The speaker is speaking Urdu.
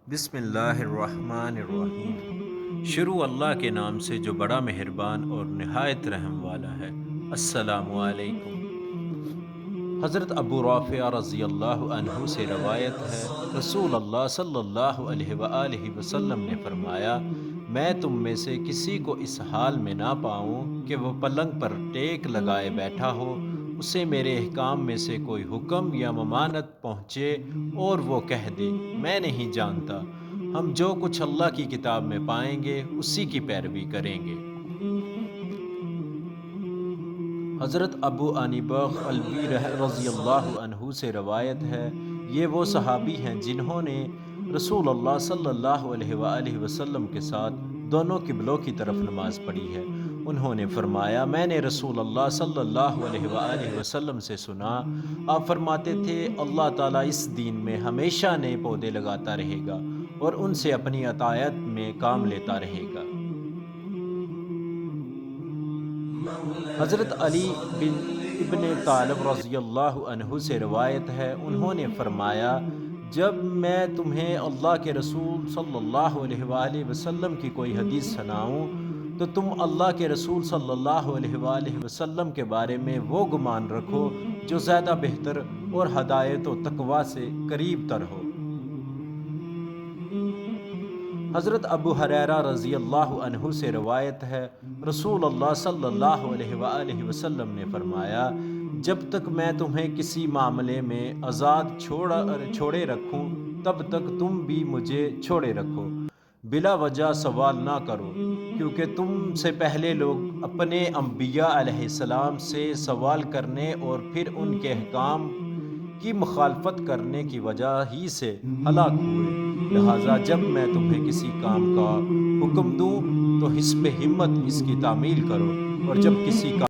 بسم اللہ الرحمن الرحیم۔ شروع اللہ کے نام سے جو بڑا مہربان اور نہایت رحم والا ہے۔ السلام علیکم۔ حضرت ابو رافع رضی اللہ عنہ سے روایت ہے، رسول اللہ صلی اللہ علیہ وآلہ وسلم نے فرمایا، میں تم میں سے کسی کو اس حال میں نہ پاؤں کہ وہ پلنگ پر ٹیک لگائے بیٹھا ہو، اسے میرے احکام میں سے کوئی حکم یا ممانعت پہنچے اور وہ کہہ دے میں نہیں جانتا۔ ہم جو کچھ اللہ کی کتاب میں پائیں گے اسی کی پیروی کریں گے۔ حضرت ابو انیبہ البی رضی اللہ عنہ سے روایت ہے، یہ وہ صحابی ہیں جنہوں نے رسول اللہ صلی اللہ علیہ وآلہ وسلم کے ساتھ دونوں قبلوں کی طرف نماز پڑھی ہے۔ انہوں نے فرمایا، میں نے رسول اللہ صلی اللہ علیہ وآلہ وسلم سے سنا، آپ فرماتے تھے اللہ تعالیٰ اس دین میں ہمیشہ نئے پودے لگاتا رہے گا اور ان سے اپنی اطاعت میں کام لیتا رہے گا۔ حضرت علی بن ابن طالب رضی اللہ عنہ سے روایت ہے، انہوں نے فرمایا، جب میں تمہیں اللہ کے رسول صلی اللہ علیہ وآلہ وسلم کی کوئی حدیث سناؤں تو تم اللہ کے رسول صلی اللہ علیہ وآلہ وسلم کے بارے میں وہ گمان رکھو جو زیادہ بہتر اور ہدایت و تقویٰ سے قریب تر ہو۔ حضرت ابو ہریرہ رضی اللہ عنہ سے روایت ہے، رسول اللہ صلی اللہ علیہ وآلہ وسلم نے فرمایا، جب تک میں تمہیں کسی معاملے میں آزاد چھوڑے رکھوں تب تک تم بھی مجھے چھوڑے رکھو، بلا وجہ سوال نہ کرو، کیونکہ تم سے پہلے لوگ اپنے انبیاء علیہ السلام سے سوال کرنے اور پھر ان کے احکام کی مخالفت کرنے کی وجہ ہی سے ہلاک ہوئے۔ لہٰذا جب میں تمہیں کسی کام کا حکم دوں تو حسب ہمت اس کی تعمیل کرو، اور جب کسی کا